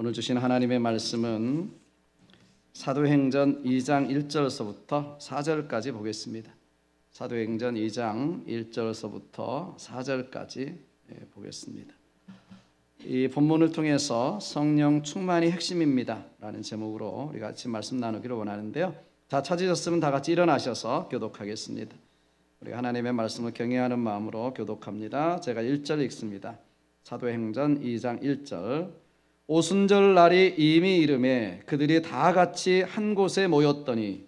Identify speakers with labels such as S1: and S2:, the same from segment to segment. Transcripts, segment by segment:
S1: 오늘 주신 하나님의 말씀은 사도행전 2장 1절서부터 4절까지 보겠습니다. 사도행전 2장 1절서부터 4절까지 보겠습니다. 이 본문을 통해서 성령 충만이 핵심입니다 라는 제목으로 우리 같이 말씀 나누기를 원하는데요. 다 찾으셨으면 다 같이 일어나셔서 교독하겠습니다. 우리 하나님의 말씀을 경외하는 마음으로 교독합니다. 제가 1절 읽습니다. 사도행전 2장 1절. 오순절 날이 이미 이르매 그들이 다 같이 한 곳에 모였더니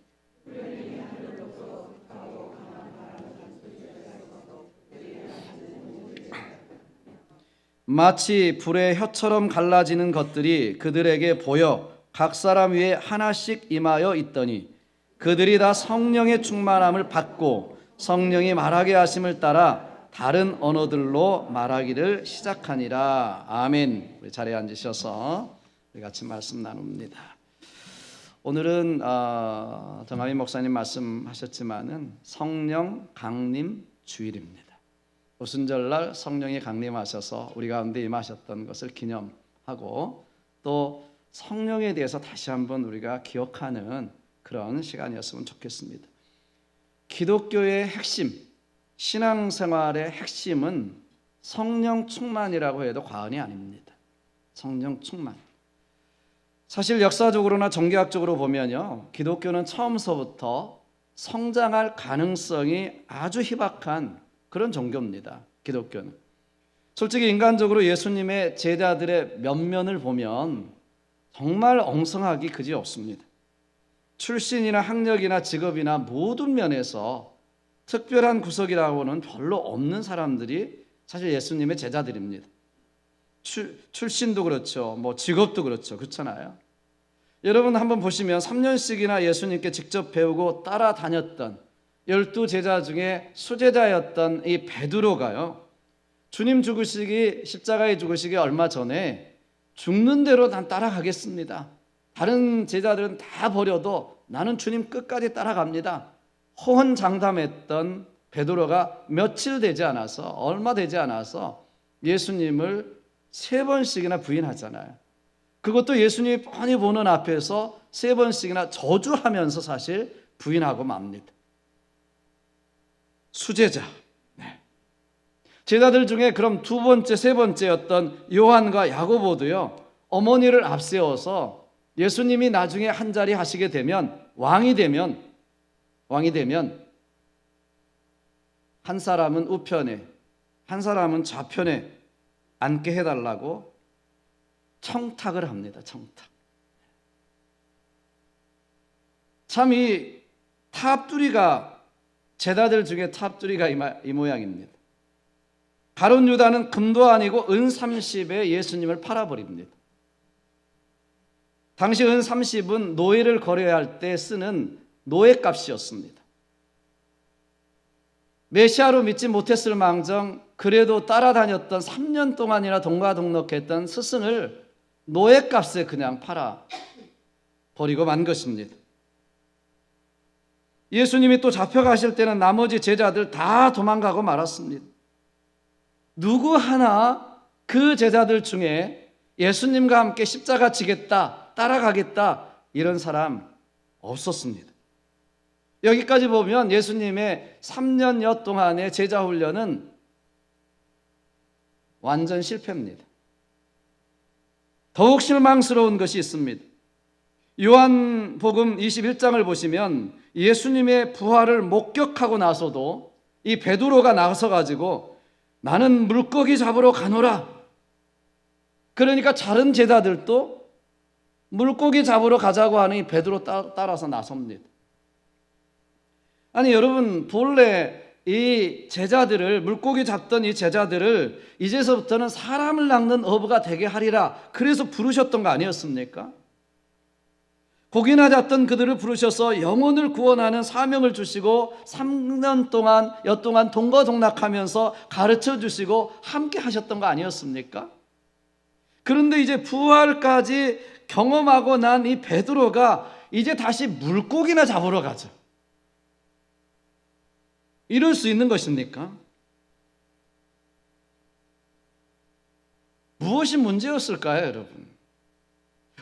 S1: 마치 불의 혀처럼 갈라지는 것들이 그들에게 보여 각 사람 위에 하나씩 임하여 있더니 그들이 다 성령의 충만함을 받고 성령이 말하게 하심을 따라 다른 언어들로 말하기를 시작하니라. 아멘. 우리 자리에 앉으셔서 우리 같이 말씀 나눕니다. 오늘은 정하민 목사님 말씀하셨지만은 성령 강림 주일입니다. 오순절날 성령이 강림하셔서 우리 가운데 임하셨던 것을 기념하고 또 성령에 대해서 다시 한번 우리가 기억하는 그런 시간이었으면 좋겠습니다. 기독교의 핵심, 신앙생활의 핵심은 성령 충만이라고 해도 과언이 아닙니다. 성령 충만. 사실 역사적으로나 정교학적으로 보면요, 기독교는 처음서부터 성장할 가능성이 아주 희박한 그런 종교입니다. 기독교는. 솔직히 인간적으로 예수님의 제자들의 면면을 보면 정말 엉성하기 그지없습니다. 출신이나 학력이나 직업이나 모든 면에서 특별한 구석이라고는 별로 없는 사람들이 사실 예수님의 제자들입니다. 출신도 그렇죠. 직업도 그렇죠. 그렇잖아요. 여러분 한번 보시면 3년씩이나 예수님께 직접 배우고 따라다녔던 12제자 중에 수제자였던 이 베드로가요, 주님 죽으시기, 십자가에 죽으시기 얼마 전에 죽는 대로 난 따라가겠습니다. 다른 제자들은 다 버려도 나는 주님 끝까지 따라갑니다. 호언장담했던 베드로가 며칠 되지 않아서, 얼마 되지 않아서 예수님을 3번씩이나 부인하잖아요. 그것도 예수님이 뻔히 보는 앞에서 3번씩이나 저주하면서 사실 부인하고 맙니다. 수제자. 제자들 중에 그럼 2번째, 3번째였던 요한과 야고보도요, 어머니를 앞세워서 예수님이 나중에 한 자리 하시게 되면, 왕이 되면 한 사람은 우편에, 한 사람은 좌편에 앉게 해달라고 청탁을 합니다. 청탁. 참 이 탑두리가, 제자들 중에 탑두리가 이 모양입니다. 가룟 유다는 금도 아니고 은 30에 예수님을 팔아버립니다. 당시 은 30은 노예를 거래할 때 쓰는 노예값이었습니다. 메시아로 믿지 못했을 망정 그래도 따라다녔던 3년 동안이나 동가동락했던 스승을 노예값에 그냥 팔아 버리고 만 것입니다. 예수님이 또 잡혀가실 때는 나머지 제자들 다 도망가고 말았습니다. 누구 하나 그 제자들 중에 예수님과 함께 십자가 지겠다, 따라가겠다 이런 사람 없었습니다. 여기까지 보면 예수님의 3년여 동안의 제자 훈련은 완전 실패입니다. 더욱 실망스러운 것이 있습니다. 요한복음 21장을 보시면 예수님의 부활을 목격하고 나서도 이 베드로가 나서 가지고 나는 물고기 잡으러 가노라. 그러니까 다른 제자들도 물고기 잡으러 가자고 하는 이 베드로 따라서 나섭니다. 아니 여러분, 본래 이 제자들을, 물고기 잡던 이 제자들을 이제서부터는 사람을 낚는 어부가 되게 하리라, 그래서 부르셨던 거 아니었습니까? 고기나 잡던 그들을 부르셔서 영혼을 구원하는 사명을 주시고 3년 동안 여동안 동거동락하면서 가르쳐 주시고 함께 하셨던 거 아니었습니까? 그런데 이제 부활까지 경험하고 난 이 베드로가 이제 다시 물고기나 잡으러 가죠. 이럴 수 있는 것입니까? 무엇이 문제였을까요, 여러분?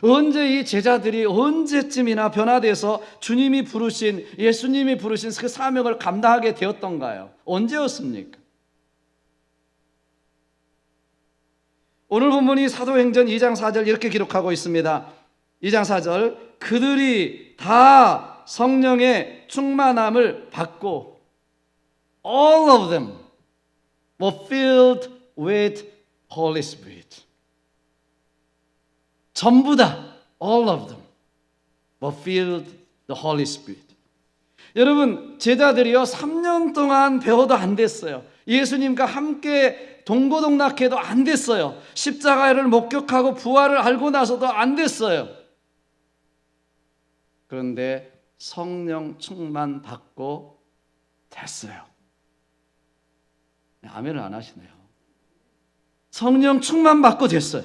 S1: 언제 이 제자들이 언제쯤이나 변화돼서 주님이 부르신, 예수님이 부르신 그 사명을 감당하게 되었던가요? 언제였습니까? 오늘 본문이 사도행전 2장 4절 이렇게 기록하고 있습니다. 2장 4절, 그들이 다 성령의 충만함을 받고 all of them were filled with Holy Spirit. 전부 다 all of them were filled the Holy Spirit. 여러분, 제자들이요 3년 동안 배워도 안 됐어요. 예수님과 함께 동고동락해도 안 됐어요. 십자가를 목격하고 부활을 알고 나서도 안 됐어요. 그런데 성령 충만 받고 됐어요. 아멘을 안 하시네요. 성령 충만 받고 됐어요.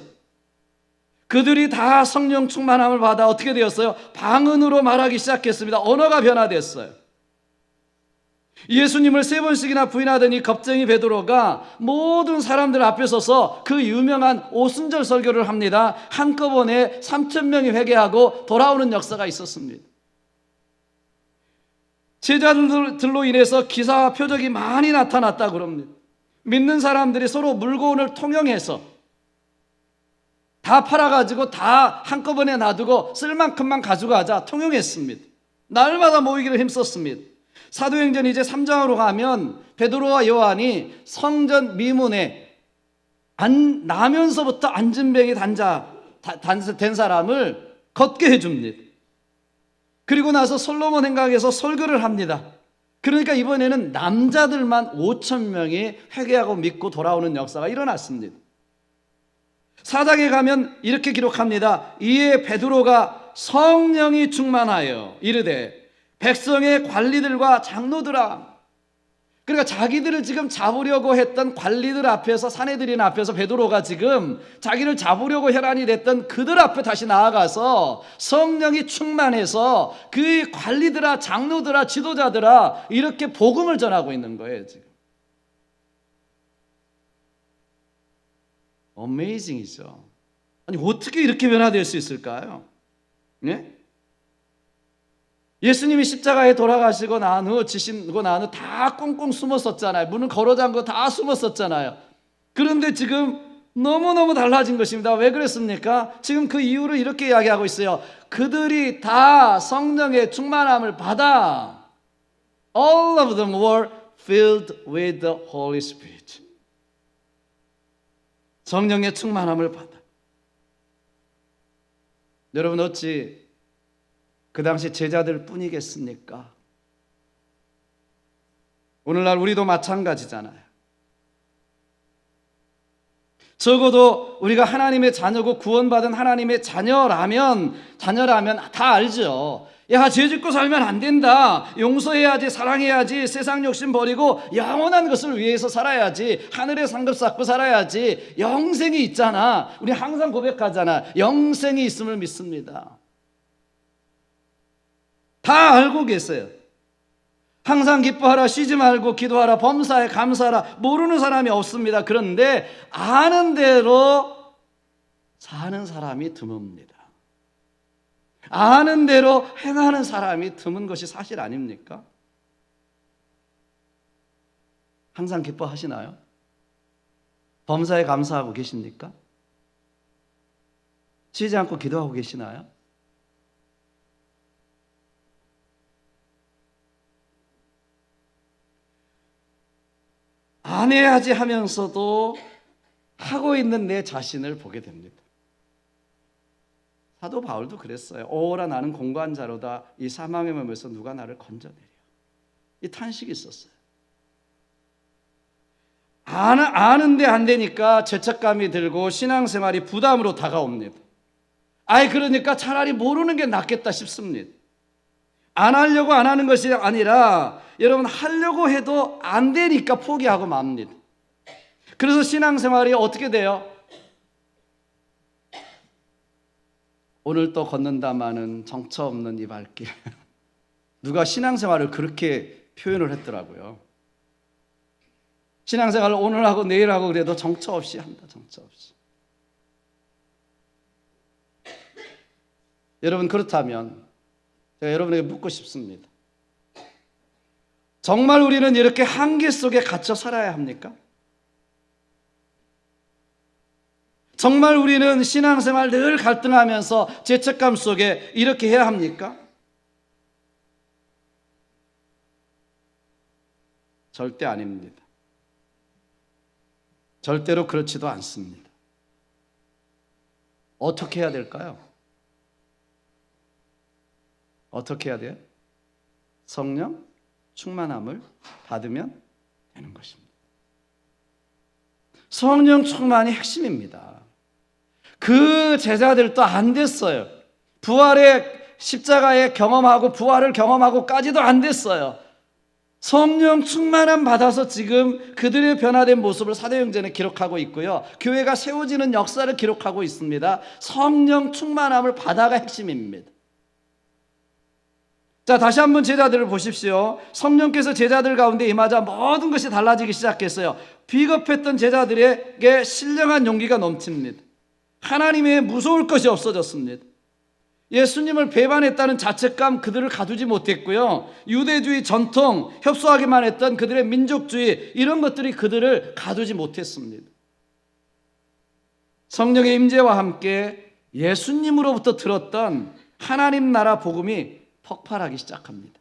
S1: 그들이 다 성령 충만함을 받아 어떻게 되었어요? 방언으로 말하기 시작했습니다. 언어가 변화됐어요. 예수님을 3번씩이나 부인하더니 겁쟁이 베드로가 모든 사람들 앞에 서서 그 유명한 오순절 설교를 합니다. 한꺼번에 3,000명이 회개하고 돌아오는 역사가 있었습니다. 제자들로 인해서 기사와 표적이 많이 나타났다고 그럽니다. 믿는 사람들이 서로 물건을 통용해서 다 팔아가지고 다 한꺼번에 놔두고 쓸 만큼만 가져가자 통용했습니다. 날마다 모이기를 힘썼습니다. 사도행전 이제 3장으로 가면 베드로와 요한이 성전 미문에 나면서부터 안진병이 된 사람을 걷게 해줍니다. 그리고 나서 솔로몬 행각에서 설교를 합니다. 그러니까 이번에는 남자들만 5,000명이 회개하고 믿고 돌아오는 역사가 일어났습니다. 4장에 가면 이렇게 기록합니다. 이에 베드로가 성령이 충만하여 이르되 백성의 관리들과 장로들아, 그러니까 자기들을 지금 잡으려고 했던 관리들 앞에서, 사내들인 앞에서 베드로가 지금 자기를 잡으려고 혈안이 됐던 그들 앞에 다시 나아가서 성령이 충만해서 그 관리들아, 장로들아, 지도자들아 이렇게 복음을 전하고 있는 거예요. 지금 어메이징이죠. 아니 어떻게 이렇게 변화될 수 있을까요? 네? 예수님이 십자가에 돌아가시고 난 후, 지시고 난 후 다 꽁꽁 숨었었잖아요. 문은 걸어잠그고 다 숨었었잖아요. 그런데 지금 너무너무 달라진 것입니다. 왜 그랬습니까? 지금 그 이유를 이렇게 이야기하고 있어요. 그들이 다 성령의 충만함을 받아 all of them were filled with the Holy Spirit. 성령의 충만함을 받아. 여러분 어찌 그 당시 제자들 뿐이겠습니까? 오늘날 우리도 마찬가지잖아요. 적어도 우리가 하나님의 자녀고 구원받은 하나님의 자녀라면 다 알죠. 야, 죄 짓고 살면 안 된다. 용서해야지, 사랑해야지, 세상 욕심 버리고 영원한 것을 위해서 살아야지, 하늘의 상급 쌓고 살아야지, 영생이 있잖아. 우리 항상 고백하잖아. 영생이 있음을 믿습니다. 다 알고 계세요. 항상 기뻐하라, 쉬지 말고 기도하라, 범사에 감사하라. 모르는 사람이 없습니다. 그런데 아는 대로 사는 사람이 드뭅니다. 아는 대로 행하는 사람이 드문 것이 사실 아닙니까? 항상 기뻐하시나요? 범사에 감사하고 계십니까? 쉬지 않고 기도하고 계시나요? 안 해야지 하면서도 하고 있는 내 자신을 보게 됩니다. 사도 바울도 그랬어요. 오라 나는 공고한 자로다. 이 사망의 몸에서 누가 나를 건져내려. 이 탄식이 있었어요. 아는데 안 되니까 죄책감이 들고 신앙생활이 부담으로 다가옵니다. 그러니까 차라리 모르는 게 낫겠다 싶습니다. 안 하려고 안 하는 것이 아니라 여러분 하려고 해도 안 되니까 포기하고 맙니다. 그래서 신앙생활이 어떻게 돼요? 오늘 또 걷는다마는 정처 없는 이 발길. 누가 신앙생활을 그렇게 표현을 했더라고요. 신앙생활을 오늘 하고 내일 하고 그래도 정처 없이 한다. 정처 없이. 여러분, 그렇다면 제가 여러분에게 묻고 싶습니다. 정말 우리는 이렇게 한계 속에 갇혀 살아야 합니까? 정말 우리는 신앙생활 늘 갈등하면서 죄책감 속에 이렇게 해야 합니까? 절대 아닙니다. 절대로 그렇지도 않습니다. 어떻게 해야 될까요? 어떻게 해야 돼요? 성령 충만함을 받으면 되는 것입니다. 성령 충만이 핵심입니다. 그 제자들도 안 됐어요. 부활의 십자가에 경험하고 부활을 경험하고까지도 안 됐어요. 성령 충만함 받아서 지금 그들의 변화된 모습을 사도행전에 기록하고 있고요. 교회가 세워지는 역사를 기록하고 있습니다. 성령 충만함을 받아가 핵심입니다. 자, 다시 한번 제자들을 보십시오. 성령께서 제자들 가운데 임하자 모든 것이 달라지기 시작했어요. 비겁했던 제자들에게 신령한 용기가 넘칩니다. 하나님의 무서울 것이 없어졌습니다. 예수님을 배반했다는 자책감 그들을 가두지 못했고요. 유대주의 전통, 협소하기만 했던 그들의 민족주의, 이런 것들이 그들을 가두지 못했습니다. 성령의 임재와 함께 예수님으로부터 들었던 하나님 나라 복음이 폭발하기 시작합니다.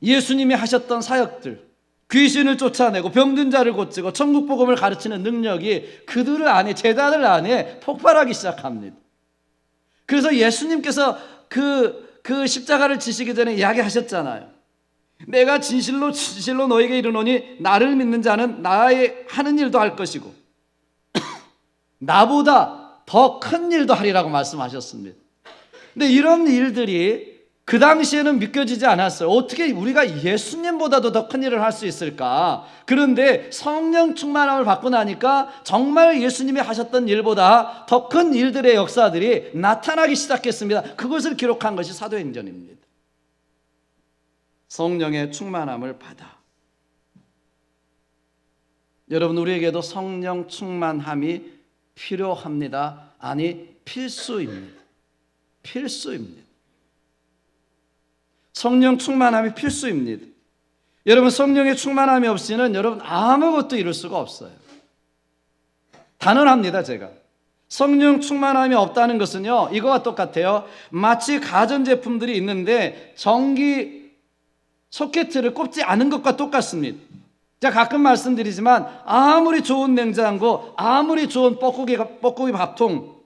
S1: 예수님이 하셨던 사역들, 귀신을 쫓아내고 병든 자를 고치고 천국 복음을 가르치는 능력이 그들 안에, 제자들 안에 폭발하기 시작합니다. 그래서 예수님께서 그 십자가를 지시기 전에 이야기하셨잖아요. 내가 진실로 너에게 이르노니 나를 믿는 자는 나의 하는 일도 할 것이고 나보다 더 큰 일도 하리라고 말씀하셨습니다. 근데 이런 일들이 그 당시에는 믿겨지지 않았어요. 어떻게 우리가 예수님보다도 더 큰 일을 할 수 있을까? 그런데 성령 충만함을 받고 나니까 정말 예수님이 하셨던 일보다 더 큰 일들의 역사들이 나타나기 시작했습니다. 그것을 기록한 것이 사도행전입니다. 성령의 충만함을 받아. 여러분, 우리에게도 성령 충만함이 필요합니다. 아니, 필수입니다. 필수입니다. 성령 충만함이 필수입니다. 여러분, 성령의 충만함이 없이는 여러분 아무것도 이룰 수가 없어요. 단언합니다. 제가 성령 충만함이 없다는 것은요, 이거와 똑같아요. 마치 가전제품들이 있는데 전기 소켓을 꼽지 않은 것과 똑같습니다. 제가 가끔 말씀드리지만 아무리 좋은 냉장고, 아무리 좋은 뻐꾸기 밥통,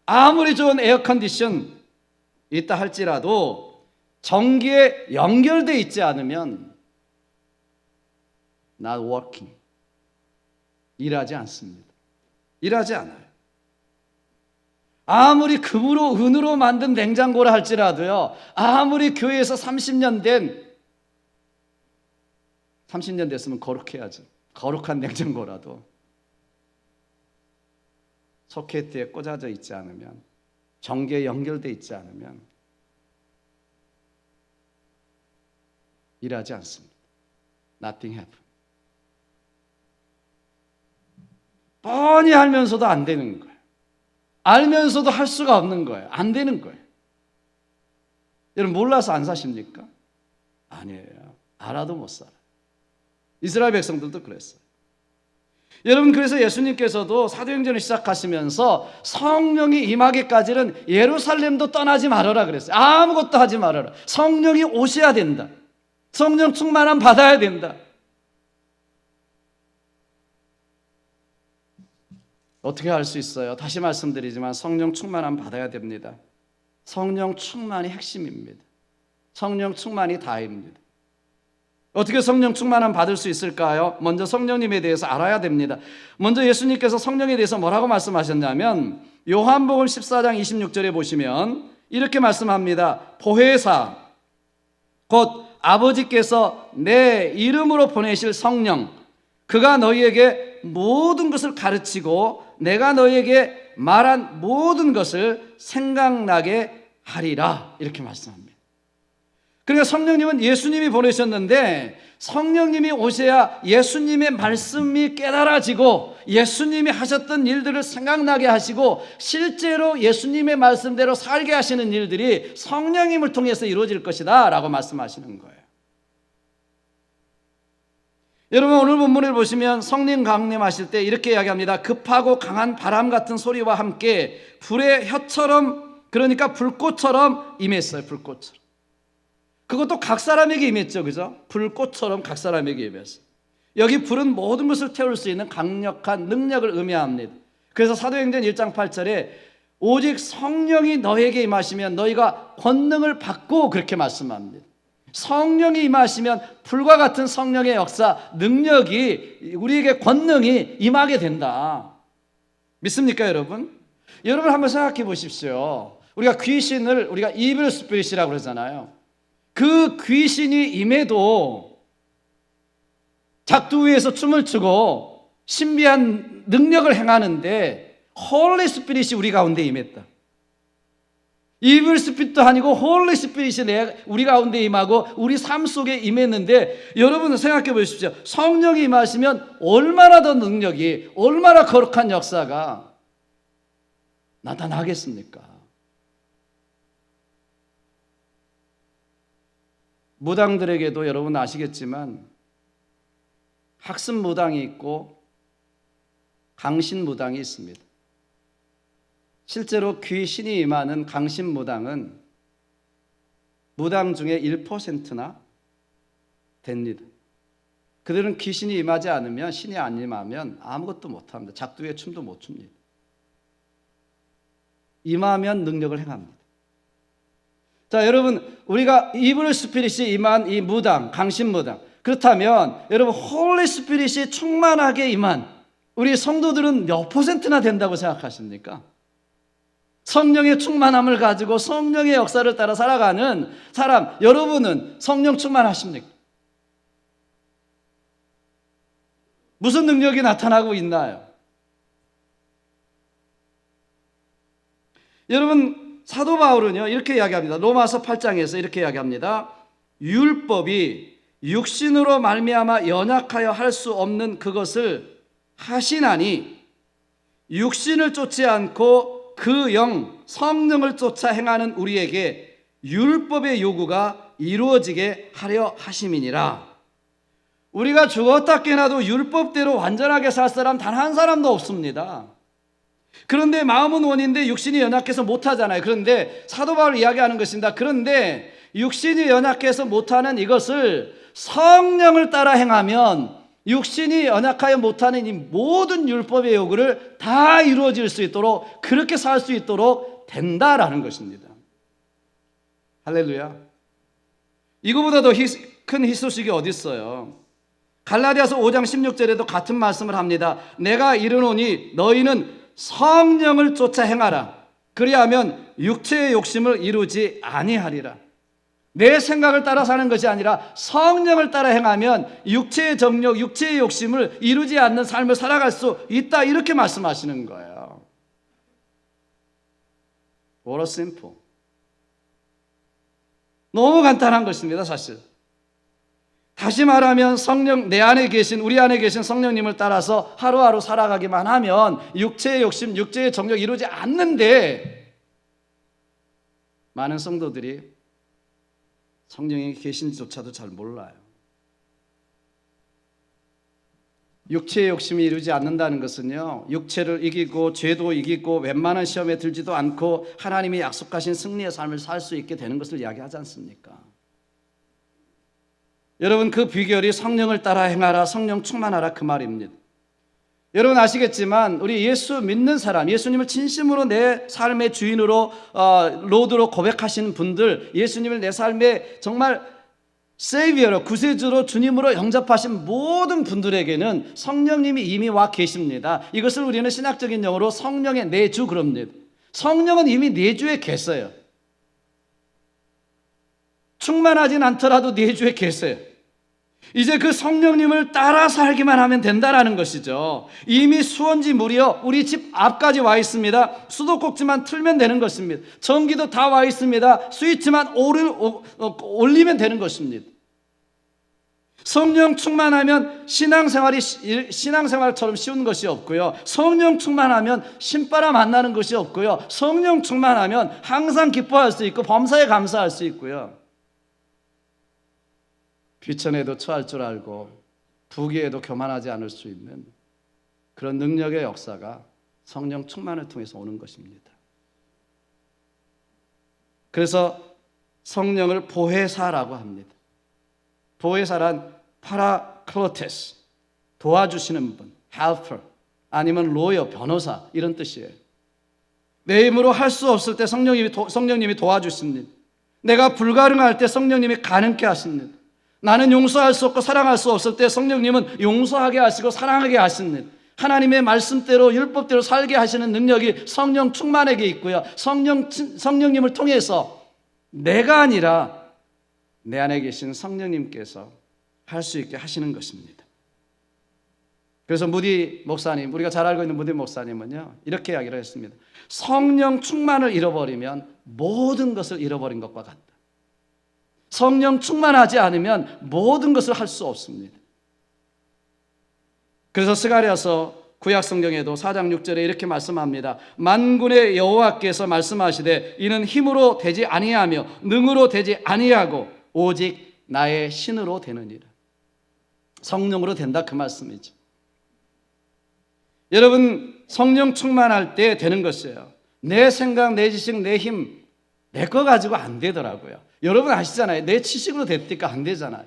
S1: 아무리 좋은 에어컨디션 있다 할지라도 전기에 연결되어 있지 않으면 not working, 일하지 않습니다. 일하지 않아요. 아무리 금으로 은으로 만든 냉장고라 할지라도요, 아무리 교회에서 30년 됐으면 거룩해야죠. 거룩한 냉장고라도 소켓에 꽂아져 있지 않으면, 전기에 연결되어 있지 않으면 일하지 않습니다. Nothing happen. 뻔히 알면서도 안 되는 거예요. 알면서도 할 수가 없는 거예요. 안 되는 거예요. 여러분, 몰라서 안 사십니까? 아니에요. 알아도 못 살아요. 이스라엘 백성들도 그랬어요. 여러분, 그래서 예수님께서도 사도행전을 시작하시면서 성령이 임하기까지는 예루살렘도 떠나지 말아라 그랬어요. 아무것도 하지 말아라. 성령이 오셔야 된다. 성령 충만함 받아야 된다. 어떻게 할 수 있어요? 다시 말씀드리지만 성령 충만함 받아야 됩니다. 성령 충만이 핵심입니다. 성령 충만이 다입니다. 어떻게 성령 충만함 받을 수 있을까요? 먼저 성령님에 대해서 알아야 됩니다. 먼저 예수님께서 성령에 대해서 뭐라고 말씀하셨냐면 요한복음 14장 26절에 보시면 이렇게 말씀합니다. 보혜사 곧 아버지께서 내 이름으로 보내실 성령, 그가 너희에게 모든 것을 가르치고 내가 너희에게 말한 모든 것을 생각나게 하리라, 이렇게 말씀합니다. 그러니까 성령님은 예수님이 보내셨는데 성령님이 오셔야 예수님의 말씀이 깨달아지고 예수님이 하셨던 일들을 생각나게 하시고 실제로 예수님의 말씀대로 살게 하시는 일들이 성령님을 통해서 이루어질 것이다 라고 말씀하시는 거예요. 여러분, 오늘 본문을 보시면 성령 강림하실 때 이렇게 이야기합니다. 급하고 강한 바람 같은 소리와 함께 불의 혀처럼, 그러니까 불꽃처럼 임했어요. 불꽃처럼. 그것도 각 사람에게 임했죠. 그죠? 불꽃처럼 각 사람에게 임했어요. 여기 불은 모든 것을 태울 수 있는 강력한 능력을 의미합니다. 그래서 사도행전 1장 8절에 오직 성령이 너에게 임하시면 너희가 권능을 받고, 그렇게 말씀합니다. 성령이 임하시면 불과 같은 성령의 역사, 능력이, 우리에게 권능이 임하게 된다. 믿습니까, 여러분? 여러분 한번 생각해 보십시오. 우리가 귀신을 우리가 이빌 스피릿이라고 그러잖아요. 그 귀신이 임해도 작두 위에서 춤을 추고 신비한 능력을 행하는데 홀리 스피릿이 우리 가운데 임했다. 이블 스피릿도 아니고 홀리 스피릿이 우리 가운데 임하고 우리 삶 속에 임했는데, 여러분 생각해 보십시오. 성령이 임하시면 얼마나 더 능력이, 얼마나 거룩한 역사가 나타나겠습니까? 무당들에게도 여러분 아시겠지만 학습 무당이 있고 강신 무당이 있습니다. 실제로 귀신이 임하는 강신 무당은 무당 중에 1%나 됩니다. 그들은 귀신이 임하지 않으면, 신이 안 임하면 아무것도 못합니다. 작두에 춤도 못 춥니다. 임하면 능력을 행합니다. 자, 여러분, 우리가 이블 스피릿이 임한 이 무당, 강신 무당, 그렇다면 여러분 홀리 스피릿이 충만하게 임한 우리 성도들은 몇 %나 된다고 생각하십니까? 성령의 충만함을 가지고 성령의 역사를 따라 살아가는 사람, 여러분은 성령 충만하십니까? 무슨 능력이 나타나고 있나요? 여러분, 사도 바울은요 이렇게 이야기합니다. 로마서 8장에서 이렇게 이야기합니다. 율법이 육신으로 말미암아 연약하여 할 수 없는 그것을 하시나니 육신을 쫓지 않고 그 영 성령을 쫓아 행하는 우리에게 율법의 요구가 이루어지게 하려 하심이니라. 우리가 죽었다 깨나도 율법대로 완전하게 살 사람 단 한 사람도 없습니다. 그런데 마음은 원인데 육신이 연약해서 못하잖아요. 그런데 사도 바울 이야기하는 것입니다. 그런데 육신이 연약해서 못하는 이것을 성령을 따라 행하면 육신이 연약하여 못하는 이 모든 율법의 요구를 다 이루어질 수 있도록, 그렇게 살 수 있도록 된다라는 것입니다. 할렐루야. 이거보다 더 큰 희소식이 어디 있어요? 갈라디아서 5장 16절에도 같은 말씀을 합니다. 내가 이르노니 너희는 성령을 쫓아 행하라. 그리하면 육체의 욕심을 이루지 아니하리라. 내 생각을 따라 사는 것이 아니라 성령을 따라 행하면 육체의 정욕, 육체의 욕심을 이루지 않는 삶을 살아갈 수 있다, 이렇게 말씀하시는 거예요. What a simple. 너무 간단한 것입니다, 사실. 다시 말하면 성령, 내 안에 계신, 우리 안에 계신 성령님을 따라서 하루하루 살아가기만 하면 육체의 욕심, 육체의 정욕 이루지 않는데, 많은 성도들이 성령이 계신지조차도 잘 몰라요. 육체의 욕심이 이루지 않는다는 것은요, 육체를 이기고 죄도 이기고 웬만한 시험에 들지도 않고 하나님이 약속하신 승리의 삶을 살 수 있게 되는 것을 이야기하지 않습니까? 여러분, 그 비결이 성령을 따라 행하라, 성령 충만하라, 그 말입니다. 여러분 아시겠지만 우리 예수 믿는 사람, 예수님을 진심으로 내 삶의 주인으로 로드로 고백하시는 분들, 예수님을 내 삶의 정말 세이비어로, 구세주로, 주님으로 영접하신 모든 분들에게는 성령님이 이미 와 계십니다. 이것을 우리는 신학적인 용어로 성령의 내주 그럽니다. 성령은 이미 내주에 계세요. 충만하진 않더라도 내주에 계세요. 이제 그 성령님을 따라 살기만 하면 된다라는 것이죠. 이미 수원지 물이요 우리 집 앞까지 와 있습니다. 수도꼭지만 틀면 되는 것입니다. 전기도 다 와 있습니다. 스위치만 올리면 되는 것입니다. 성령 충만하면 신앙생활처럼 쉬운 것이 없고요. 성령 충만하면 신바람 안 나는 것이 없고요. 성령 충만하면 항상 기뻐할 수 있고 범사에 감사할 수 있고요. 귀천에도 처할 줄 알고 부귀에도 교만하지 않을 수 있는 그런 능력의 역사가 성령 충만을 통해서 오는 것입니다. 그래서 성령을 보혜사라고 합니다. 보혜사란 파라클로테스, 도와주시는 분, helper, 아니면 로여, 변호사 이런 뜻이에요. 내 힘으로 할 수 없을 때 성령님이 도와주십니다. 내가 불가능할 때 성령님이 가능케 하십니다. 나는 용서할 수 없고 사랑할 수 없을 때 성령님은 용서하게 하시고 사랑하게 하십니다. 하나님의 말씀대로 율법대로 살게 하시는 능력이 성령 충만에게 있고요. 성령님을 통해서 내가 아니라 내 안에 계신 성령님께서 할 수 있게 하시는 것입니다. 그래서 무디 목사님, 우리가 잘 알고 있는 무디 목사님은요 이렇게 이야기를 했습니다. 성령 충만을 잃어버리면 모든 것을 잃어버린 것과 같다. 성령 충만하지 않으면 모든 것을 할 수 없습니다. 그래서 스가랴서 구약 성경에도 4장 6절에 이렇게 말씀합니다. 만군의 여호와께서 말씀하시되 이는 힘으로 되지 아니하며 능으로 되지 아니하고 오직 나의 신으로 되느니라. 성령으로 된다 그 말씀이죠. 여러분 성령 충만할 때 되는 것이에요. 내 생각, 내 지식, 내 힘 내 거 가지고 안 되더라고요. 여러분 아시잖아요. 내 지식으로 됐니까 안 되잖아요.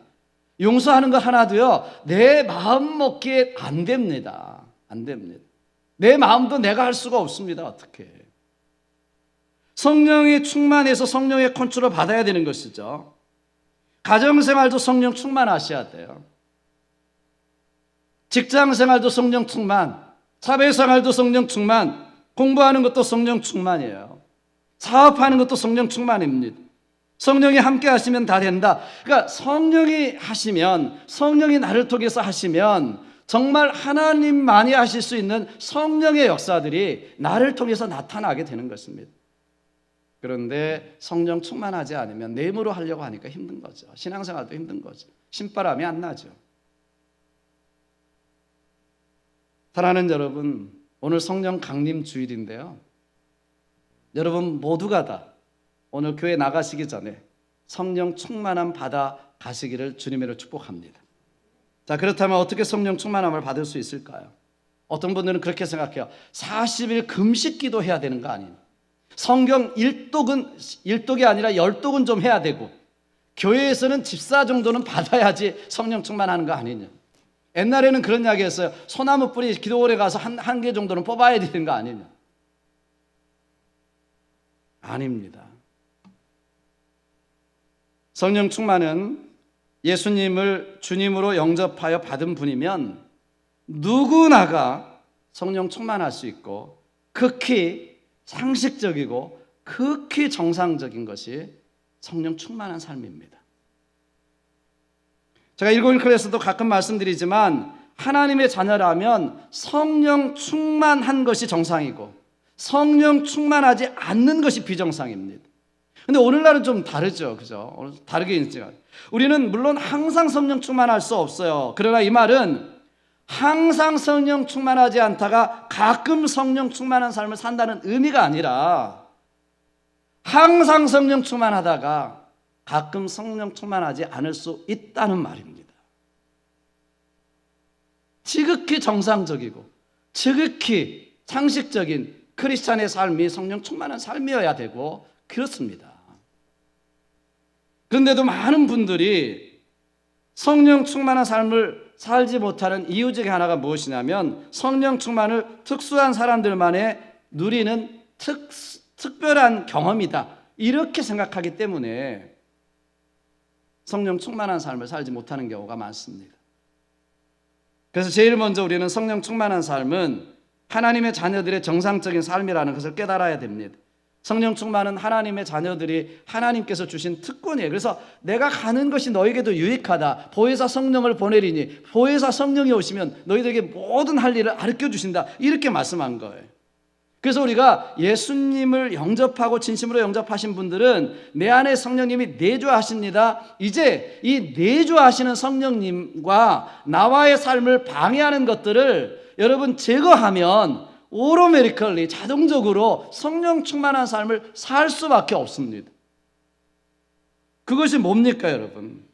S1: 용서하는 거 하나도요 내 마음 먹기에 안 됩니다. 안 됩니다. 내 마음도 내가 할 수가 없습니다. 어떻게 성령이 충만해서 성령의 컨트롤을 받아야 되는 것이죠. 가정생활도 성령 충만하셔야 돼요. 직장생활도 성령 충만, 사회생활도 성령 충만, 공부하는 것도 성령 충만이에요. 사업하는 것도 성령 충만입니다. 성령이 함께 하시면 다 된다. 그러니까 성령이 하시면, 성령이 나를 통해서 하시면 정말 하나님만이 하실 수 있는 성령의 역사들이 나를 통해서 나타나게 되는 것입니다. 그런데 성령 충만하지 않으면 내 힘으로 하려고 하니까 힘든 거죠. 신앙생활도 힘든 거죠. 신바람이 안 나죠. 사랑하는 여러분, 오늘 성령 강림 주일인데요. 여러분 모두가 다 오늘 교회 나가시기 전에 성령 충만함 받아 가시기를 주님으로 축복합니다. 자, 그렇다면 어떻게 성령 충만함을 받을 수 있을까요? 어떤 분들은 그렇게 생각해요. 40일 금식 기도해야 되는 거 아니에요? 성경 일독이 아니라 10독은 좀 해야 되고 교회에서는 집사 정도는 받아야지 성령 충만하는 거 아니냐. 옛날에는 그런 이야기 했어요. 소나무 뿌리 기도원에 가서 한 개 정도는 뽑아야 되는 거 아니냐. 아닙니다. 성령 충만은 예수님을 주님으로 영접하여 받은 분이면 누구나가 성령 충만할 수 있고 극히 상식적이고 극히 정상적인 것이 성령 충만한 삶입니다. 제가 191 클래스도 가끔 말씀드리지만 하나님의 자녀라면 성령 충만한 것이 정상이고 성령 충만하지 않는 것이 비정상입니다. 근데 오늘날은 좀 다르죠. 그죠? 다르게 있지만 우리는 물론 항상 성령 충만할 수 없어요. 그러나 이 말은 항상 성령 충만하지 않다가 가끔 성령 충만한 삶을 산다는 의미가 아니라 항상 성령 충만하다가 가끔 성령 충만하지 않을 수 있다는 말입니다. 지극히 정상적이고 지극히 상식적인 크리스찬의 삶이 성령 충만한 삶이어야 되고 그렇습니다. 그런데도 많은 분들이 성령 충만한 삶을 살지 못하는 이유 중에 하나가 무엇이냐면 성령 충만을 특수한 사람들만의 누리는 특별한 경험이다 이렇게 생각하기 때문에 성령 충만한 삶을 살지 못하는 경우가 많습니다. 그래서 제일 먼저 우리는 성령 충만한 삶은 하나님의 자녀들의 정상적인 삶이라는 것을 깨달아야 됩니다. 성령 충만은 하나님의 자녀들이 하나님께서 주신 특권이에요. 그래서 내가 가는 것이 너에게도 유익하다. 보혜사 성령을 보내리니 보혜사 성령이 오시면 너희들에게 모든 할 일을 가르쳐 주신다. 이렇게 말씀한 거예요. 그래서 우리가 예수님을 영접하고 진심으로 영접하신 분들은 내 안에 성령님이 내주하십니다. 이제 이 내주하시는 성령님과 나와의 삶을 방해하는 것들을 여러분 제거하면 오토매티컬리 자동적으로 성령 충만한 삶을 살 수밖에 없습니다. 그것이 뭡니까, 여러분?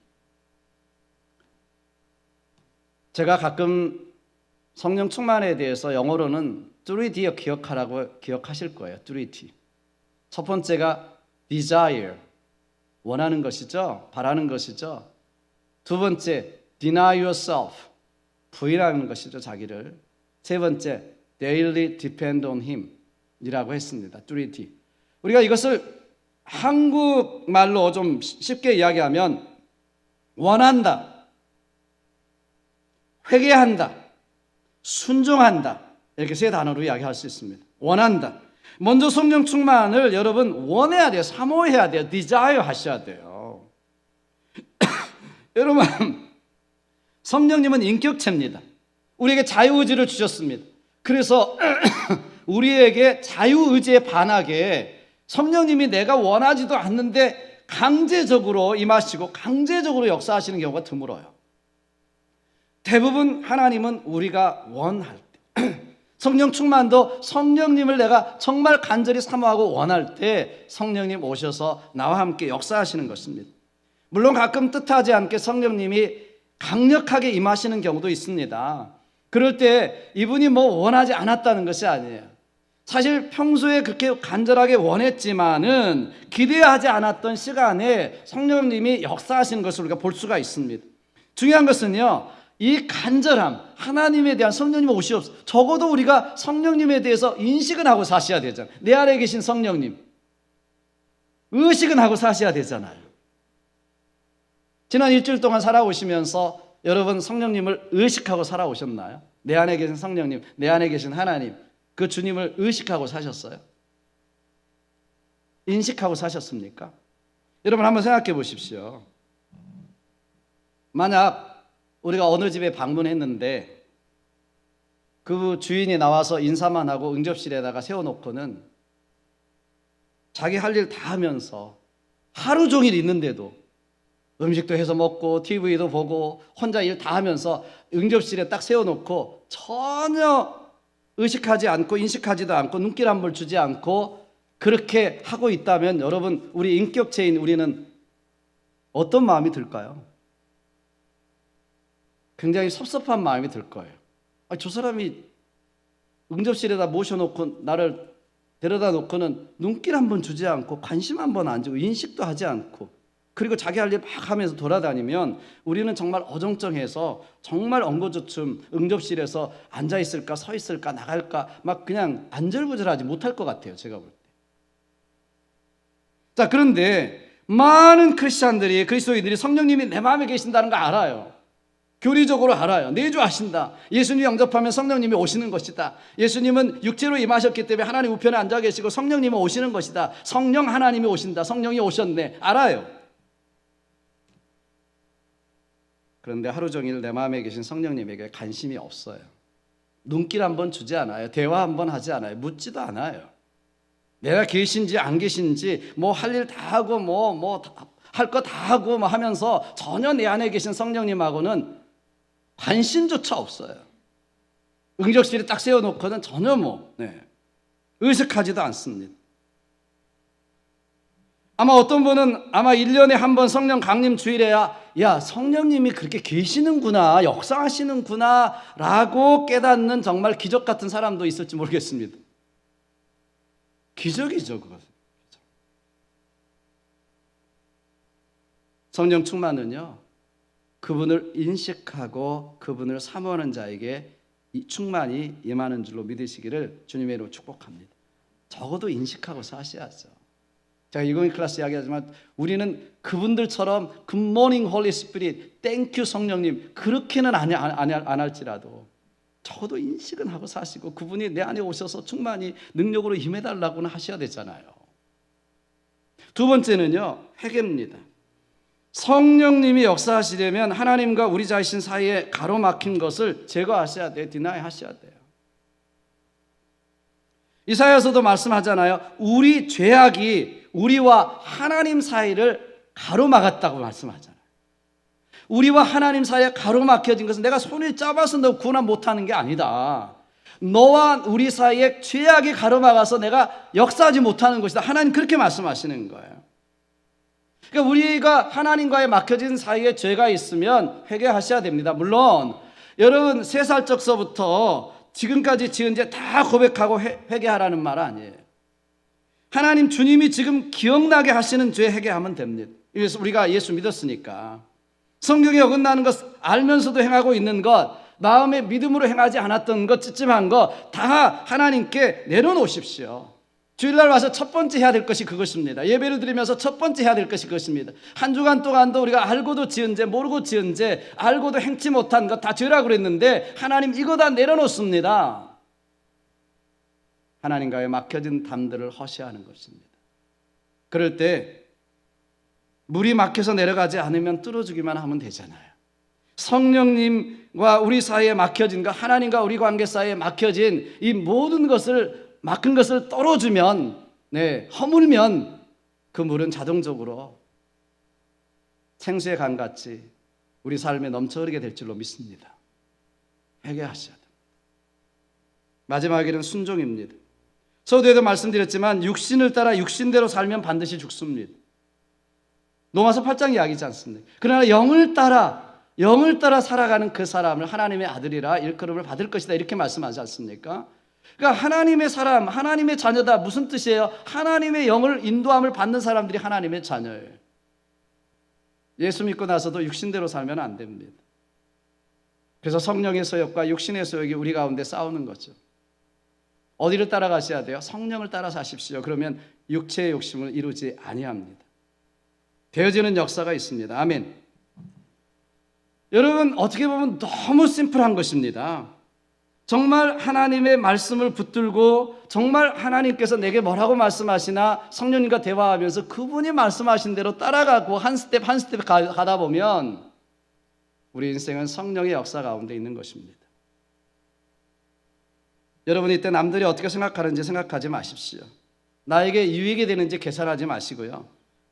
S1: 제가 가끔 성령 충만에 대해서 영어로는 3D 기억하실 거예요. 3D. 첫 번째가 desire, 원하는 것이죠. 바라는 것이죠. 두 번째, deny yourself, 부인하는 것이죠. 자기를. 세 번째, daily depend on him 이라고 했습니다. 3D. 우리가 이것을 한국말로 좀 쉽게 이야기하면 원한다, 회개한다, 순종한다, 이렇게 세 단어로 이야기할 수 있습니다. 원한다. 먼저 성령 충만을 여러분 원해야 돼요. 사모해야 돼요. desire 하셔야 돼요. 여러분, 성령님은 인격체입니다. 우리에게 자유의지를 주셨습니다. 그래서 우리에게 자유의지에 반하게 성령님이 내가 원하지도 않는데 강제적으로 임하시고 강제적으로 역사하시는 경우가 드물어요. 대부분 하나님은 우리가 원할 때 성령 충만도 성령님을 내가 정말 간절히 사모하고 원할 때 성령님 오셔서 나와 함께 역사하시는 것입니다. 물론 가끔 뜻하지 않게 성령님이 강력하게 임하시는 경우도 있습니다. 그럴 때 이분이 뭐 원하지 않았다는 것이 아니에요. 사실 평소에 그렇게 간절하게 원했지만은 기대하지 않았던 시간에 성령님이 역사하시는 것을 우리가 볼 수가 있습니다. 중요한 것은요, 이 간절함, 하나님에 대한 성령님 오시옵소서. 적어도 우리가 성령님에 대해서 인식은 하고 사셔야 되잖아요. 내 안에 계신 성령님 의식은 하고 사셔야 되잖아요. 지난 일주일 동안 살아오시면서 여러분 성령님을 의식하고 살아오셨나요? 내 안에 계신 성령님, 내 안에 계신 하나님, 그 주님을 의식하고 사셨어요? 인식하고 사셨습니까? 여러분 한번 생각해 보십시오. 만약 우리가 어느 집에 방문했는데 그 주인이 나와서 인사만 하고 응접실에다가 세워놓고는 자기 할 일 다 하면서 하루 종일 있는데도 음식도 해서 먹고 TV도 보고 혼자 일 다 하면서 응접실에 딱 세워놓고 전혀 의식하지 않고 인식하지도 않고 눈길 한 번 주지 않고 그렇게 하고 있다면 여러분, 우리 인격체인 우리는 어떤 마음이 들까요? 굉장히 섭섭한 마음이 들 거예요. 저 사람이 응접실에다 모셔놓고 나를 데려다 놓고는 눈길 한 번 주지 않고 관심 한 번 안 주고 인식도 하지 않고 그리고 자기 할 일 막 하면서 돌아다니면 우리는 정말 어정쩡해서 정말 엉거주춤 응접실에서 앉아있을까 서 있을까 나갈까 막 그냥 안절부절하지 못할 것 같아요. 제가 볼 때. 자, 그런데 많은 크리스찬들이, 그리스도인들이 성령님이 내 마음에 계신다는 거 알아요. 교리적으로 알아요. 내주하신다. 예수님 영접하면 성령님이 오시는 것이다. 예수님은 육체로 임하셨기 때문에 하나님 우편에 앉아 계시고 성령님은 오시는 것이다. 성령 하나님이 오신다. 성령이 오셨네. 알아요. 그런데 하루 종일 내 마음에 계신 성령님에게 관심이 없어요. 눈길 한번 주지 않아요. 대화 한번 하지 않아요. 묻지도 않아요. 내가 계신지 안 계신지 뭐 할 일 다 하고 뭐 할 거 다 하고 뭐 하면서 전혀 내 안에 계신 성령님하고는 관심조차 없어요. 응접실에 딱 세워놓고는 전혀 의식하지도 않습니다. 아마 어떤 분은 아마 1년에 한 번 성령 강림 주일에야 야, 성령님이 그렇게 계시는구나, 역사하시는구나 라고 깨닫는 정말 기적 같은 사람도 있을지 모르겠습니다. 기적이죠, 그것은. 성령 충만은요, 그분을 인식하고 그분을 사모하는 자에게 이 충만이 임하는 줄로 믿으시기를 주님의 이름으로 축복합니다. 적어도 인식하고 사셔야죠. 제가 2020 클래스 이야기하지만 우리는 그분들처럼 굿모닝 홀리 스피릿, 땡큐 성령님 그렇게는 안 할지라도 적어도 인식은 하고 사시고 그분이 내 안에 오셔서 충만히 능력으로 임해달라고는 하셔야 되잖아요. 두 번째는요, 회개입니다. 성령님이 역사하시려면 하나님과 우리 자신 사이에 가로막힌 것을 제거하셔야 돼요. 디나이 하셔야 돼요. 이사야서도 말씀하잖아요. 우리 죄악이 우리와 하나님 사이를 가로막았다고 말씀하잖아요. 우리와 하나님 사이에 가로막혀진 것은 내가 손을 잡아서 너 구원 못하는 게 아니다. 너와 우리 사이에 죄악이 가로막아서 내가 역사하지 못하는 것이다. 하나님 그렇게 말씀하시는 거예요. 그러니까 우리가 하나님과의 막혀진 사이에 죄가 있으면 회개하셔야 됩니다. 물론 여러분 3살 적서부터 지금까지 지은 죄 다 고백하고 회개하라는 말 아니에요. 하나님 주님이 지금 기억나게 하시는 죄 회개하면 됩니다. 그래서 우리가 예수 믿었으니까 성경에 어긋나는 것 알면서도 행하고 있는 것, 마음의 믿음으로 행하지 않았던 것, 찝찝한 것 다 하나님께 내려놓으십시오. 주일날 와서 첫 번째 해야 될 것이 그것입니다. 예배를 드리면서 첫 번째 해야 될 것이 그것입니다. 한 주간 동안도 우리가 알고도 지은 죄, 모르고 지은 죄, 알고도 행치 못한 것 다 죄라고 그랬는데 하나님 이거 다 내려놓습니다. 하나님과의 막혀진 담들을 허시하는 것입니다. 그럴 때 물이 막혀서 내려가지 않으면 뚫어주기만 하면 되잖아요. 성령님과 우리 사이에 막혀진 것, 하나님과 우리 관계 사이에 막혀진 이 모든 것을 막힌 것을 떨어주면, 허물면 그 물은 자동적으로 생수의 강같이 우리 삶에 넘쳐 흐르게 될 줄로 믿습니다. 회개하셔야 됩니다. 마지막에는 순종입니다. 서두에도 말씀드렸지만 육신을 따라 육신대로 살면 반드시 죽습니다. 로마서 8장 이야기지 않습니까? 그러나 영을 따라 살아가는 그 사람을 하나님의 아들이라 일컬음을 받을 것이다 이렇게 말씀하지 않습니까? 그러니까 하나님의 사람, 하나님의 자녀다 무슨 뜻이에요? 하나님의 영을 인도함을 받는 사람들이 하나님의 자녀예요. 예수 믿고 나서도 육신대로 살면 안 됩니다. 그래서 성령의 소욕과 육신의 소욕이 우리 가운데 싸우는 거죠. 어디를 따라가셔야 돼요? 성령을 따라 사십시오. 그러면 육체의 욕심을 이루지 아니합니다. 되어지는 역사가 있습니다. 아멘. 여러분 어떻게 보면 너무 심플한 것입니다. 정말 하나님의 말씀을 붙들고 정말 하나님께서 내게 뭐라고 말씀하시나 성령님과 대화하면서 그분이 말씀하신 대로 따라가고 한 스텝 한 스텝 가다 보면 우리 인생은 성령의 역사 가운데 있는 것입니다. 여러분 이때 남들이 어떻게 생각하는지 생각하지 마십시오. 나에게 유익이 되는지 계산하지 마시고요.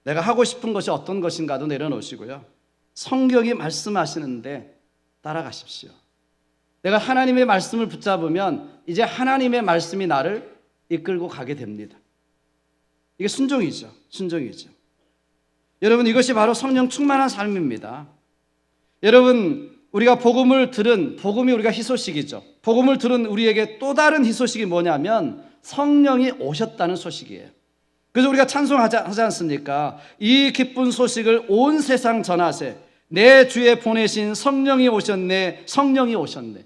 S1: 내가 하고 싶은 것이 어떤 것인가도 내려놓으시고요. 성경이 말씀하시는데 따라가십시오. 내가 하나님의 말씀을 붙잡으면 이제 하나님의 말씀이 나를 이끌고 가게 됩니다. 이게 순종이죠. 순종이죠. 여러분 이것이 바로 성령 충만한 삶입니다. 여러분 우리가 복음을 들은 복음이 우리가 희소식이죠. 복음을 들은 우리에게 또 다른 희소식이 뭐냐면 성령이 오셨다는 소식이에요. 그래서 우리가 찬송하지 않습니까? 이 기쁜 소식을 온 세상 전하세. 내 주에 보내신 성령이 오셨네. 성령이 오셨네.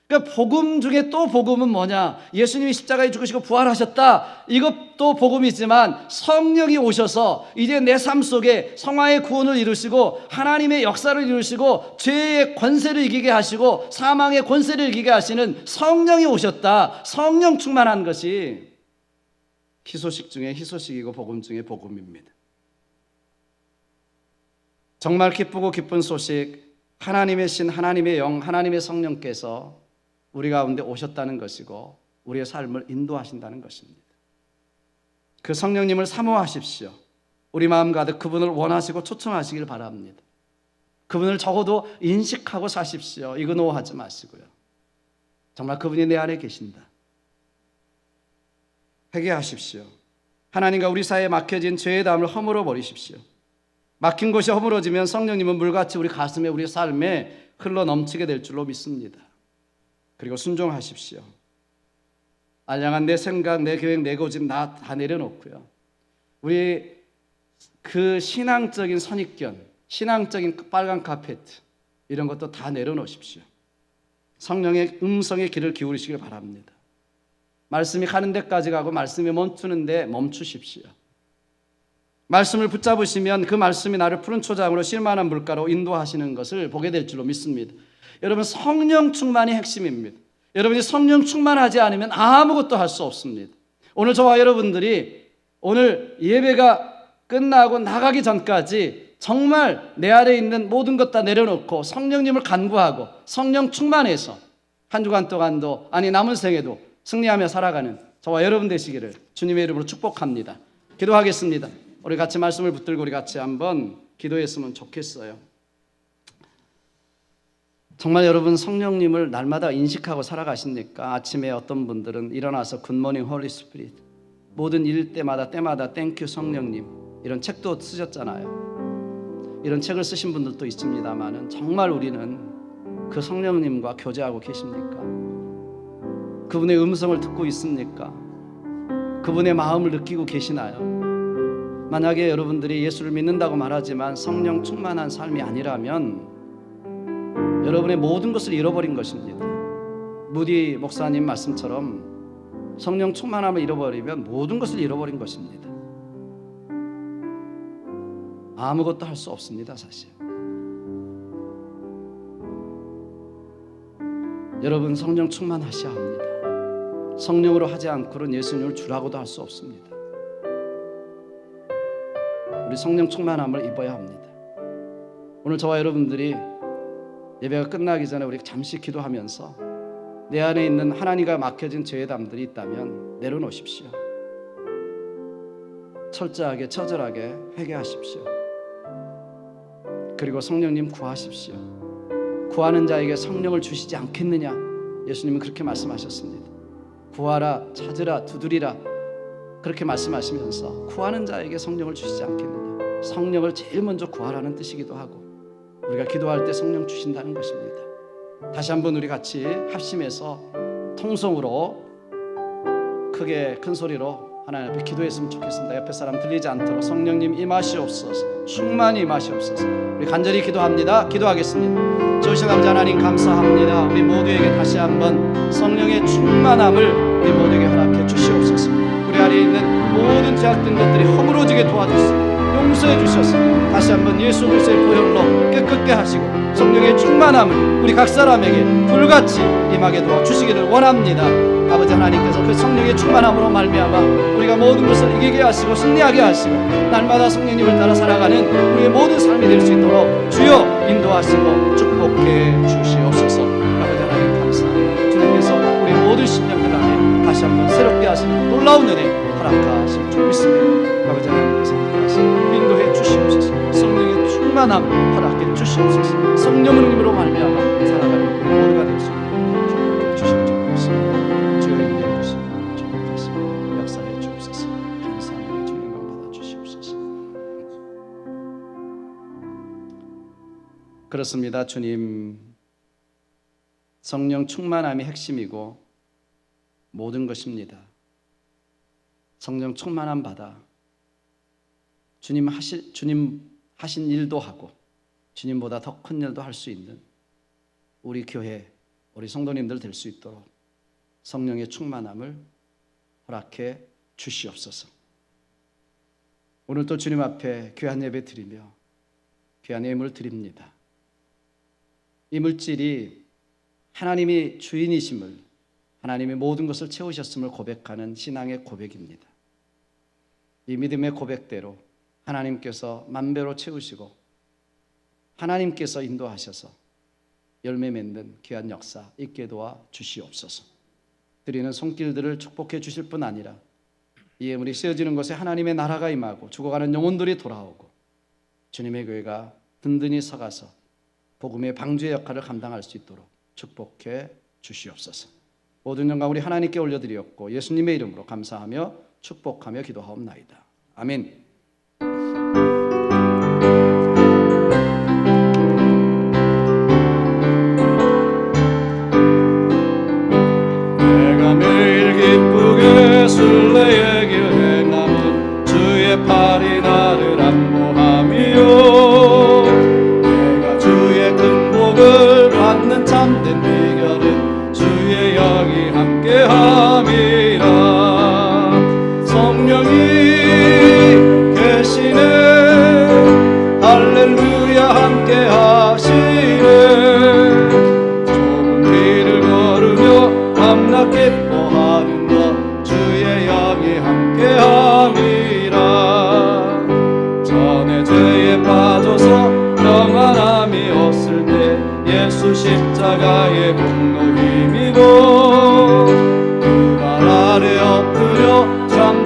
S1: 그러니까 복음 중에 또 복음은 뭐냐? 예수님이 십자가에 죽으시고 부활하셨다. 이것도 복음이지만 성령이 오셔서 이제 내 삶 속에 성화의 구원을 이루시고 하나님의 역사를 이루시고 죄의 권세를 이기게 하시고 사망의 권세를 이기게 하시는 성령이 오셨다. 성령 충만한 것이 희소식 중에 희소식이고 복음 중에 복음입니다. 정말 기쁘고 기쁜 소식, 하나님의 신, 하나님의 영, 하나님의 성령께서 우리 가운데 오셨다는 것이고 우리의 삶을 인도하신다는 것입니다. 그 성령님을 사모하십시오. 우리 마음 가득 그분을 원하시고 초청하시길 바랍니다. 그분을 적어도 인식하고 사십시오. 이그노하지 마시고요. 정말 그분이 내 안에 계신다. 회개하십시오. 하나님과 우리 사이에 막혀진 죄의 담을 허물어 버리십시오. 막힌 곳이 허물어지면 성령님은 물같이 우리 가슴에 우리 삶에 흘러 넘치게 될 줄로 믿습니다. 그리고 순종하십시오. 알량한 내 생각, 내 계획, 내 고집 다 내려놓고요. 우리 그 신앙적인 선입견, 신앙적인 빨간 카페트 이런 것도 다 내려놓으십시오. 성령의 음성의 귀를 기울이시길 바랍니다. 말씀이 가는 데까지 가고 말씀이 멈추는데 멈추십시오. 말씀을 붙잡으시면 그 말씀이 나를 푸른 초장으로 쉴만한 물가로 인도하시는 것을 보게 될 줄로 믿습니다. 여러분 성령 충만이 핵심입니다. 여러분이 성령 충만하지 않으면 아무것도 할 수 없습니다. 오늘 저와 여러분들이 오늘 예배가 끝나고 나가기 전까지 정말 내 안에 있는 모든 것 다 내려놓고 성령님을 간구하고 성령 충만해서 한 주간 동안도 아니 남은 생에도 승리하며 살아가는 저와 여러분 되시기를 주님의 이름으로 축복합니다. 기도하겠습니다. 우리 같이 말씀을 붙들고 우리 같이 한번 기도했으면 좋겠어요. 정말 여러분 성령님을 날마다 인식하고 살아가십니까? 아침에 어떤 분들은 일어나서 굿모닝 홀리 스피릿, 모든 일 때마다 땡큐 성령님, 이런 책도 쓰셨잖아요. 이런 책을 쓰신 분들도 있습니다만은 정말 우리는 그 성령님과 교제하고 계십니까? 그분의 음성을 듣고 있습니까? 그분의 마음을 느끼고 계시나요? 만약에 여러분들이 예수를 믿는다고 말하지만 성령 충만한 삶이 아니라면 여러분의 모든 것을 잃어버린 것입니다. 무디 목사님 말씀처럼 성령 충만함을 잃어버리면 모든 것을 잃어버린 것입니다. 아무것도 할 수 없습니다, 사실. 여러분 성령 충만하셔야 합니다. 성령으로 하지 않고는 예수님을 주라고도 할 수 없습니다. 우리 성령 충만함을 입어야 합니다. 오늘 저와 여러분들이 예배가 끝나기 전에 우리 잠시 기도하면서 내 안에 있는 하나님과 막혀진 죄의 담들이 있다면 내려놓으십시오. 철저하게 처절하게 회개하십시오. 그리고 성령님 구하십시오. 구하는 자에게 성령을 주시지 않겠느냐? 예수님은 그렇게 말씀하셨습니다. 구하라, 찾으라, 두드리라, 그렇게 말씀하시면서 구하는 자에게 성령을 주시지 않겠느냐? 성령을 제일 먼저 구하라는 뜻이기도 하고 우리가 기도할 때 성령 주신다는 것입니다. 다시 한번 우리 같이 합심해서 통성으로 크게 큰 소리로 하나님 앞에 기도했으면 좋겠습니다. 옆에 사람 들리지 않도록 성령님 임하시옵소서, 충만히 임하시옵소서. 우리 간절히 기도합니다. 기도하겠습니다. 좋으신 아버지 하나님 감사합니다. 우리 모두에게 다시 한번 성령의 충만함을 우리 모두에게 허락해 주시옵소서. 우리 안에 있는 모든 죄악된 것들이 허물어지게 도와주시옵소서. 용서해 주셔서 다시 한번 예수 그리스도의 보혈로 깨끗게 하시고 성령의 충만함을 우리 각 사람에게 불같이 임하게 도와주시기를 원합니다. 아버지 하나님께서 그 성령의 충만함으로 말미암아 우리가 모든 것을 이기게 하시고 승리하게 하시고 날마다 성령님을 따라 살아가는 우리의 모든 삶이 될 수 있도록 주여 인도하시고 축복해 주시옵소서. 아버지 하나님 감사합니다. 주님께서 우리 모든 심령들 안에 다시 한번 새롭게 하시는 놀라운 은혜 허락하실 줄 믿습니다. 아버지 하나님께서 인도해 주시옵소서. 성령의 충만함 허락해 주시옵소서. 성령의 힘으로 말미암아 살아가는 우리 모두가 될 수 있도록 축복해 주실 줄 믿습니다. 주여 인도해 주시고 축복하시고 역사해 주옵소서. 감사합니다. 주님 영광 받아 주시옵소서. 그렇습니다. 주님, 성령 충만함이 핵심이고 모든 것입니다. 성령 충만함 받아 주님 하신 일도 하고 주님보다 더 큰 일도 할 수 있는 우리 교회, 우리 성도님들 될 수 있도록 성령의 충만함을 허락해 주시옵소서. 오늘 또 주님 앞에 귀한 예배 드리며 귀한 예물 드립니다. 이 물질이 하나님이 주인이심을, 하나님이 모든 것을 채우셨음을 고백하는 신앙의 고백입니다. 이 믿음의 고백대로 하나님께서 만배로 채우시고 하나님께서 인도하셔서 열매 맺는 귀한 역사 있게 도와 주시옵소서. 드리는 손길들을 축복해 주실 뿐 아니라 이 예물이 쓰여지는 곳에 하나님의 나라가 임하고 죽어가는 영혼들이 돌아오고 주님의 교회가 든든히 서가서 복음의 방주의 역할을 감당할 수 있도록 축복해 주시옵소서. 모든 영광 우리 하나님께 올려드리었고 예수님의 이름으로 감사하며 축복하며 기도하옵나이다. 아멘.
S2: 순례의 길 행함은 주의 팔이 나를 안보함이요 내가 주의 큰 복을 받는 참된 비결은 주의 영이 함께함이라. 성령이 계시네 할렐루야 함께하시네. 좁은 길을 걸으며 밤낮 기뻐하는 것 주의 영이 함께함이라.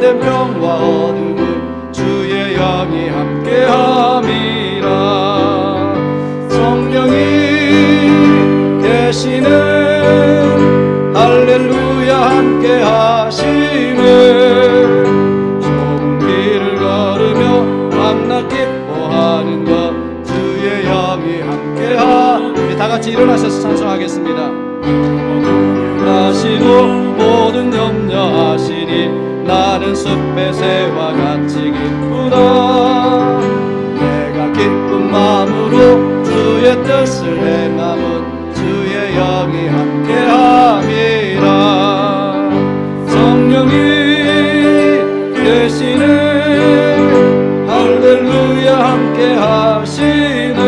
S2: 참된 평화 얻음은 주의 영이 함께함이라. 성령이 계시는 할렐루야 함께하시네. 좁은 길을 걸으며 밤낮 기뻐하는 것 주의 영이 함께하. 우리 다같이 일어나셔서 찬송하겠습니다. 하시고 모든 염려하시니 나는 숲의 새와 같이 기쁘다. 내가 기쁜 마음으로 주의 뜻을 행함은 주의 영이 함께함이라. 성령이 계시네 할렐루야 함께하시네.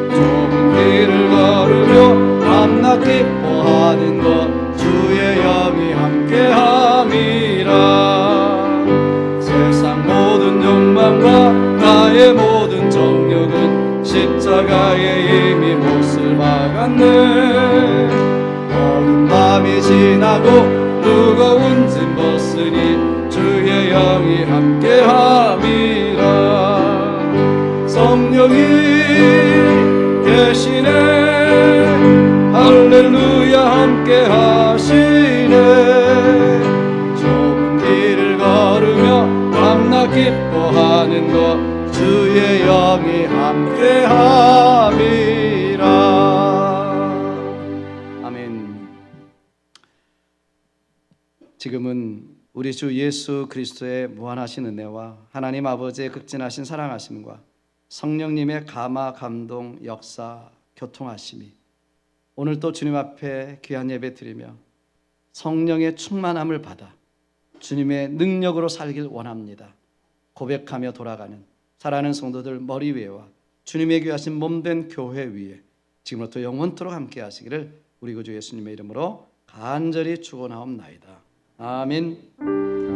S2: 좁은 길을 걸으며 밤낮 기뻐하는 것 주의 영이 함께함이라. 세상 모든 욕망과 나의 모든 정욕은 십자가에 이미 못을 박았네. 어두운 밤이 지나고 무거운 짐 벗으니 주의 영이 함께함이라. 성령이 계시네 할렐루야 함께하시네. 좁은 길을 걸으며 밤낮 기뻐하는 것 주의 영이 함께함이라. 아멘. 지금은 우리 주 예수 그리스도의 무한하신 은혜와 하나님 아버지의 극진하신 사랑하심과 성령님의 감화 감동 역사 교통하심이 오늘 또 주님 앞에 귀한 예배 드리며 성령의 충만함을 받아 주님의 능력으로 살길 원합니다 고백하며 돌아가는 사랑하는 성도들 머리 위에와 주님의 귀하신 몸된 교회 위에 지금부터 영원토록 함께 하시기를 우리 구주 예수님의 이름으로 간절히 축원하옵나이다. 아멘.